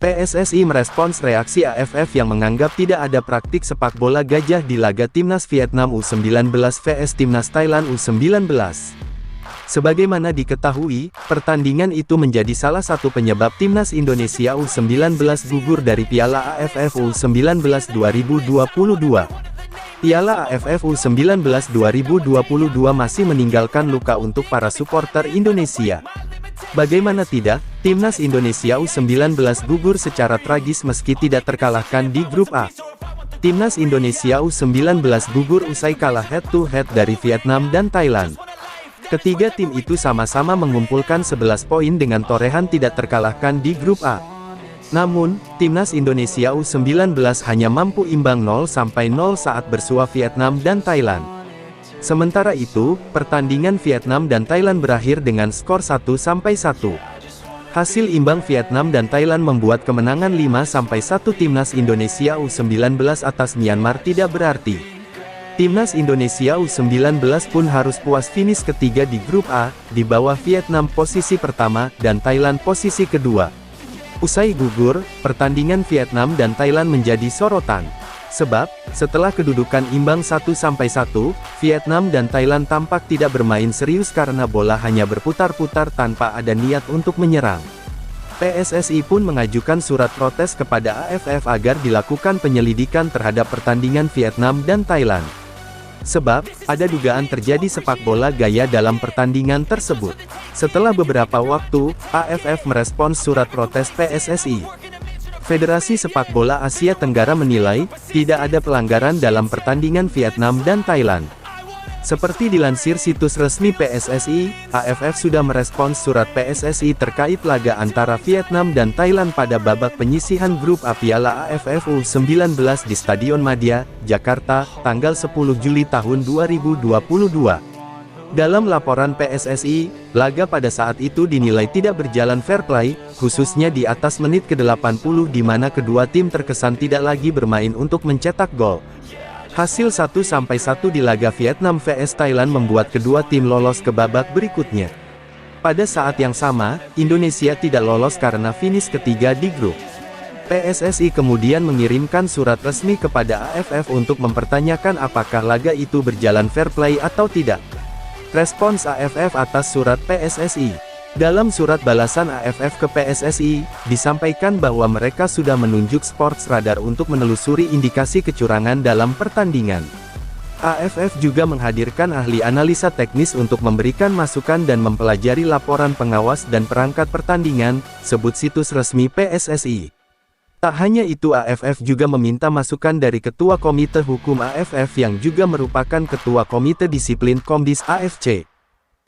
PSSI merespons reaksi AFF yang menganggap tidak ada praktik sepak bola gajah di laga Timnas Vietnam U19 vs Timnas Thailand U19. Sebagaimana diketahui, pertandingan itu menjadi salah satu penyebab Timnas Indonesia U19 gugur dari Piala AFF U19 2022. Piala AFF U19 2022 masih meninggalkan luka untuk para supporter Indonesia. Bagaimana tidak, Timnas Indonesia U19 gugur secara tragis meski tidak terkalahkan di grup A. Timnas Indonesia U19 gugur usai kalah head-to-head dari Vietnam dan Thailand. Ketiga tim itu sama-sama mengumpulkan 11 poin dengan torehan tidak terkalahkan di grup A. Namun, Timnas Indonesia U19 hanya mampu imbang 0-0 saat bersua Vietnam dan Thailand. Sementara itu, pertandingan Vietnam dan Thailand berakhir dengan skor 1-1. Hasil imbang Vietnam dan Thailand membuat kemenangan 5-1 Timnas Indonesia U19 atas Myanmar tidak berarti. Timnas Indonesia U19 pun harus puas finish ketiga di grup A, di bawah Vietnam posisi pertama, dan Thailand posisi kedua. Usai gugur, pertandingan Vietnam dan Thailand menjadi sorotan. Sebab, setelah kedudukan imbang 1-1, Vietnam dan Thailand tampak tidak bermain serius karena bola hanya berputar-putar tanpa ada niat untuk menyerang. PSSI pun mengajukan surat protes kepada AFF agar dilakukan penyelidikan terhadap pertandingan Vietnam dan Thailand. Sebab, ada dugaan terjadi sepak bola gaya dalam pertandingan tersebut. Setelah beberapa waktu, AFF merespons surat protes PSSI. Federasi Sepak Bola Asia Tenggara menilai, tidak ada pelanggaran dalam pertandingan Vietnam dan Thailand. Seperti dilansir situs resmi PSSI, AFF sudah merespons surat PSSI terkait laga antara Vietnam dan Thailand pada babak penyisihan grup A Piala AFF U19 di Stadion Madia, Jakarta, tanggal 10 Juli tahun 2022. Dalam laporan PSSI, laga pada saat itu dinilai tidak berjalan fair play, khususnya di atas menit ke-80 di mana kedua tim terkesan tidak lagi bermain untuk mencetak gol. Hasil 1-1 di laga Vietnam vs Thailand membuat kedua tim lolos ke babak berikutnya. Pada saat yang sama, Indonesia tidak lolos karena finish ketiga di grup. PSSI kemudian mengirimkan surat resmi kepada AFF untuk mempertanyakan apakah laga itu berjalan fair play atau tidak. Respons AFF atas surat PSSI. Dalam surat balasan AFF ke PSSI, disampaikan bahwa mereka sudah menunjuk Sports Radar untuk menelusuri indikasi kecurangan dalam pertandingan. AFF juga menghadirkan ahli analisa teknis untuk memberikan masukan dan mempelajari laporan pengawas dan perangkat pertandingan, sebut situs resmi PSSI. Tak hanya itu, AFF juga meminta masukan dari Ketua Komite Hukum AFF yang juga merupakan Ketua Komite Disiplin Komdis AFC.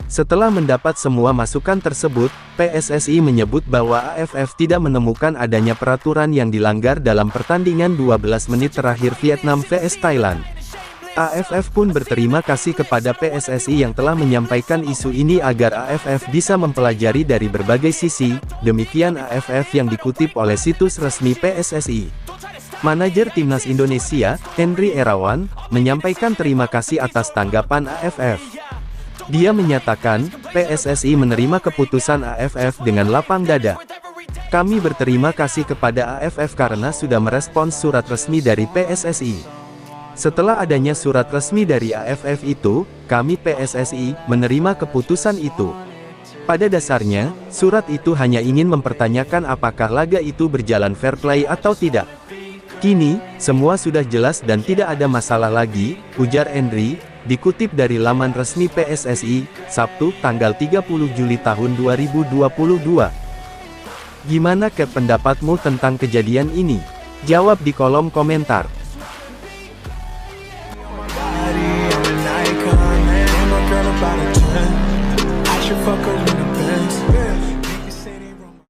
Setelah mendapat semua masukan tersebut, PSSI menyebut bahwa AFF tidak menemukan adanya peraturan yang dilanggar dalam pertandingan 12 menit terakhir Vietnam vs Thailand. AFF pun berterima kasih kepada PSSI yang telah menyampaikan isu ini agar AFF bisa mempelajari dari berbagai sisi, demikian AFF yang dikutip oleh situs resmi PSSI. Manajer Timnas Indonesia, Henry Irawan, menyampaikan terima kasih atas tanggapan AFF. Dia menyatakan, PSSI menerima keputusan AFF dengan lapang dada. Kami berterima kasih kepada AFF karena sudah merespons surat resmi dari PSSI. Setelah adanya surat resmi dari AFF itu, kami PSSI menerima keputusan itu. Pada dasarnya, surat itu hanya ingin mempertanyakan apakah laga itu berjalan fair play atau tidak. Kini, semua sudah jelas dan tidak ada masalah lagi, ujar Henry, dikutip dari laman resmi PSSI, Sabtu, tanggal 30 Juli tahun 2022. Gimana pendapatmu tentang kejadian ini? Jawab di kolom komentar.